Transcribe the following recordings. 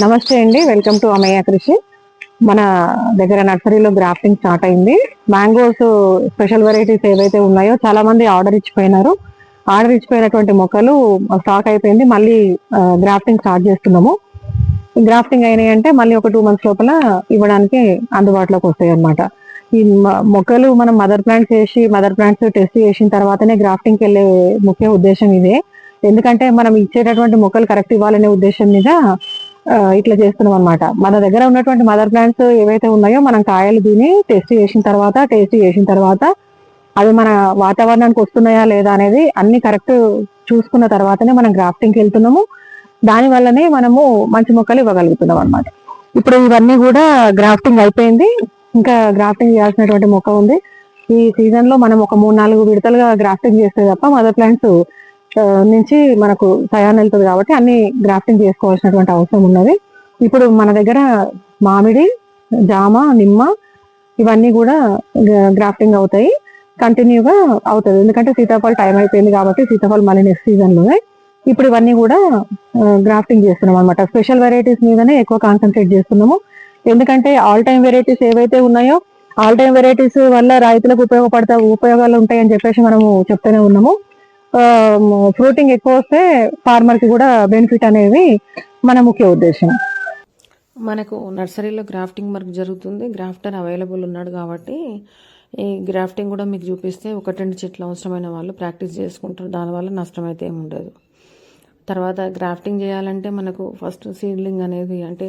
నమస్తే అండి, welcome to అమయ్య కృషి. మన దగ్గర నర్సరీలో గ్రాఫ్టింగ్ స్టార్ట్ అయింది. మ్యాంగోస్ స్పెషల్ వెరైటీస్ ఏవైతే ఉన్నాయో చాలా మంది ఆర్డర్ ఇచ్చిపోయినారు. ఆర్డర్ ఇచ్చిపోయినటువంటి మొక్కలు స్టాక్ అయిపోయింది. మళ్ళీ గ్రాఫ్టింగ్ స్టార్ట్ చేస్తున్నాము. గ్రాఫ్టింగ్ అయినాయి అంటే మళ్ళీ ఒక 2 months లోపల ఇవ్వడానికి అందుబాటులోకి వస్తాయి అన్నమాట. ఈ మొక్కలు మనం మదర్ ప్లాంట్స్ టెస్ట్ చేసిన తర్వాతనే గ్రాఫ్టింగ్కి వెళ్ళే ముఖ్య ఉద్దేశం ఇదే. ఎందుకంటే మనం ఇచ్చేటటువంటి మొక్కలు కరెక్ట్ ఇవ్వాలనే ఉద్దేశం మీద ఇట్లా చేస్తున్నాం అనమాట. మన దగ్గర ఉన్నటువంటి మదర్ ప్లాంట్స్ ఏవైతే ఉన్నాయో మనం కాయలు తిని టేస్ట్ చేసిన తర్వాత అవి మన వాతావరణానికి వస్తున్నాయా లేదా అనేది అన్ని కరెక్ట్ చూసుకున్న తర్వాతనే మనం గ్రాఫ్టింగ్కి వెళ్తున్నాము. దాని వల్లనే మనము మంచి మొక్కలు ఇవ్వగలుగుతున్నాం అనమాట. ఇప్పుడు ఇవన్నీ కూడా గ్రాఫ్టింగ్ అయిపోయింది. ఇంకా గ్రాఫ్టింగ్ చేయాల్సినటువంటి మొక్క ఉంది. ఈ సీజన్ లో మనం ఒక 3-4 విడతలుగా గ్రాఫ్టింగ్ చేస్తే తప్ప మదర్ ప్లాంట్స్ నుంచి మనకు సయాన్ వెళ్తుంది కాబట్టి అన్ని గ్రాఫ్టింగ్ చేసుకోవాల్సినటువంటి అవసరం ఉన్నది. ఇప్పుడు మన దగ్గర మామిడి, జామ, నిమ్మ ఇవన్నీ కూడా గ్రాఫ్టింగ్ అవుతాయి. కంటిన్యూగా అవుతుంది. ఎందుకంటే సీతాఫలం టైం అయిపోయింది కాబట్టి సీతాఫలం మళ్ళీ నెక్స్ట్ సీజన్ లోనే. ఇప్పుడు ఇవన్నీ కూడా గ్రాఫ్టింగ్ చేస్తున్నాం అనమాట. స్పెషల్ వెరైటీస్ మీదనే ఎక్కువ కాన్సన్ట్రేట్ చేస్తున్నాము. ఎందుకంటే ఆల్ టైమ్ వెరైటీస్ ఏవైతే ఉన్నాయో ఆల్ టైమ్ వెరైటీస్ వల్ల రైతులకు ఉపయోగాలు ఉంటాయని చెప్పేసి మనము చెప్తూనే ఉన్నాము. ఫ్రూటింగ్ ఎక్కువ వస్తే ఫార్మర్ కి కూడా బెనిఫిట్ అనేది మన ముఖ్య ఉద్దేశం. మనకు నర్సరీలో గ్రాఫ్టింగ్ వర్క్ జరుగుతుంది. గ్రాఫ్టర్ అవైలబుల్ ఉన్నాడు కాబట్టి ఈ గ్రాఫ్టింగ్ కూడా మీకు చూపిస్తే 1-2 చెట్లు అవసరమైన వాళ్ళు ప్రాక్టీస్ చేసుకుంటారు. దానివల్ల నష్టం అయితే ఏమి ఉండదు. తర్వాత గ్రాఫ్టింగ్ చేయాలంటే మనకు ఫస్ట్ సీడ్లింగ్ అనేది అంటే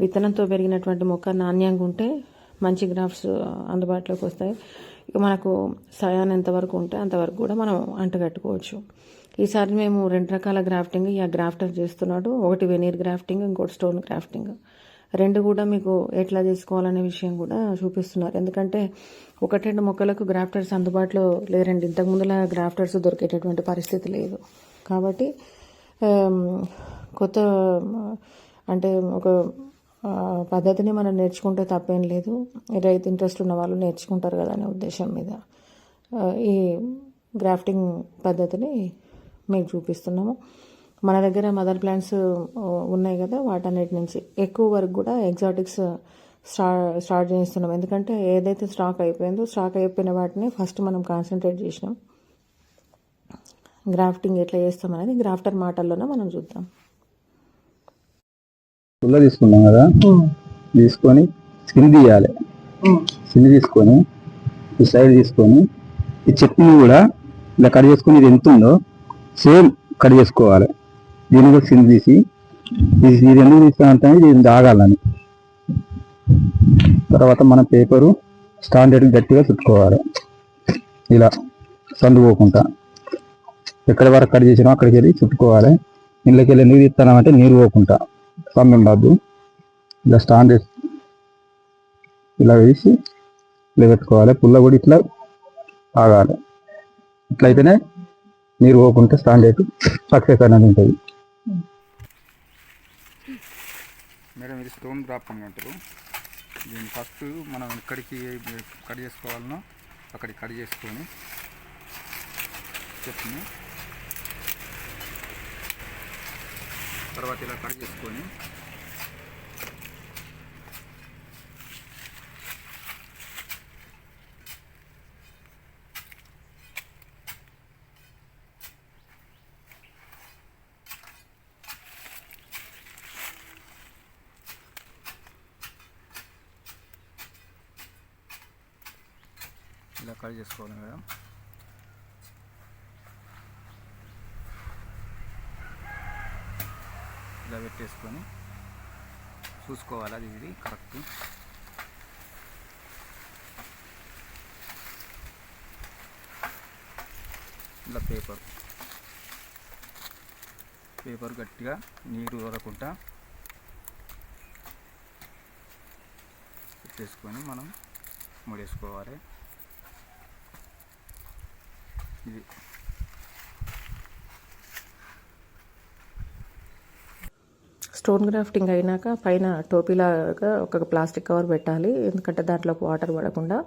విత్తనంతో పెరిగినటువంటి మొక్క నాణ్యంగా ఉంటే మంచి గ్రాఫ్ట్స్ అందుబాటులోకి వస్తాయి. ఇక మనకు సయాన్ ఎంతవరకు ఉంటే అంతవరకు కూడా మనం అంటగట్టుకోవచ్చు. ఈసారి మేము 2 రకాల గ్రాఫ్టింగ్ గ్రాఫ్టర్ చేస్తున్నాడు. ఒకటి వెనీర్ గ్రాఫ్టింగ్, ఇంకోటి స్టోన్ గ్రాఫ్టింగ్. 2 కూడా మీకు ఎట్లా చేసుకోవాలనే విషయం కూడా చూపిస్తున్నారు. ఎందుకంటే 1-2 మొక్కలకు గ్రాఫ్టర్స్ అందుబాటులో లేరండి. ఇంతకుముందులా గ్రాఫ్టర్స్ దొరికేటటువంటి పరిస్థితి లేదు. కాబట్టి కొత్త అంటే ఒక పద్ధతిని మనం నేర్చుకుంటే తప్పేం లేదు. రైతు ఇంట్రెస్ట్ ఉన్న వాళ్ళు నేర్చుకుంటారు కదా అనే ఉద్దేశం మీద ఈ గ్రాఫ్టింగ్ పద్ధతిని మీకు చూపిస్తున్నాము. మన దగ్గర మదర్ ప్లాంట్స్ ఉన్నాయి కదా, వాటన్నిటి నుంచి ఎక్కువ వరకు కూడా ఎగ్జాటిక్స్ స్టార్ట్ చేస్తున్నాం. ఎందుకంటే ఏదైతే స్టాక్ అయిపోయిన వాటిని ఫస్ట్ మనం కాన్సన్ట్రేట్ చేసినాం. గ్రాఫ్టింగ్ ఎట్లా చేస్తాం అనేది గ్రాఫ్టర్ మాటల్లోనే మనం చూద్దాం. పుల్ల తీసుకున్నాం కదా, తీసుకొని స్కిన్ తీయాలి. స్కిన్ తీసుకొని ఈ సైడ్ తీసుకొని ఈ చట్నీ కూడా ఇలా కట్ చేసుకొని ఇది ఎంత ఉందో సేమ్ కట్ చేసుకోవాలి. దీన్ని కూడా స్కిన్ తీసి ఇది ఎందుకు తీసుకున్నంటే దీన్ని తాగాలని. తర్వాత మన పేపరు స్టాండర్డ్ గట్టిగా చుట్టుకోవాలి. ఇలా సందుకోకుండా ఎక్కడి వరకు కట్ చేసినా అక్కడికి వెళ్ళి చుట్టుకోవాలి. ఇళ్ళకి వెళ్ళి ఎందుకు తీస్తానంటే నీరు పోకుండా సమయం రాదు. ఇలా స్టాండ్ ఇలా వేసి ఇలా పెట్టుకోవాలి. పుల్ల కూడా ఇట్లా ఆగాలి. ఇట్లయితేనే నీరు పోకుంటే స్టాండ్ సక్సెస్ అనేది ఉంటుంది. మేడం ఇది స్టోన్ గ్రాఫ్టింగ్ అంటారు. దీన్ని ఫస్ట్ మనం ఎక్కడికి కట్ చేసుకోవాలనో అక్కడికి కట్ చేసుకొని చెప్తుంది. తర్వాత ఇలా కట్ చేసుకొని ఇలా కట్ చేసుకోవాలి మేడం. ఇలా పెట్టేసుకొని చూసుకోవాలి అది ఇది కరెక్ట్. ఇలా పేపర్ గట్టిగా నీరు వరకుండా పెట్టేసుకొని మనం ముడేసుకోవాలి. ఇది స్టోన్ గ్రాఫ్టింగ్ అయినాక పైన టోపీలాగా ఒక ప్లాస్టిక్ కవర్ పెట్టాలి. ఎందుకంటే దాంట్లోకి వాటర్ పడకుండా.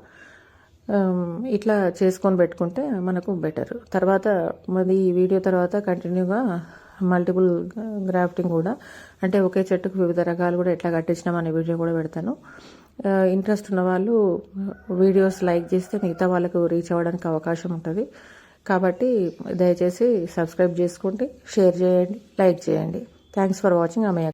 ఇట్లా చేసుకొని పెట్టుకుంటే మనకు బెటర్. తర్వాత మరి ఈ వీడియో తర్వాత కంటిన్యూగా మల్టిపుల్ గ్రాఫ్టింగ్ కూడా, అంటే ఒకే చెట్టుకు వివిధ రకాలు కూడా ఎట్లా కట్టించినాం అనే వీడియో కూడా పెడతాను. ఇంట్రెస్ట్ ఉన్న వాళ్ళు వీడియోస్ లైక్ చేస్తే మిగతా వాళ్ళకు రీచ్ అవ్వడానికి అవకాశం ఉంటుంది. కాబట్టి దయచేసి సబ్స్క్రైబ్ చేసుకోండి, షేర్ చేయండి, లైక్ చేయండి. Thanks for watching అమయ్య.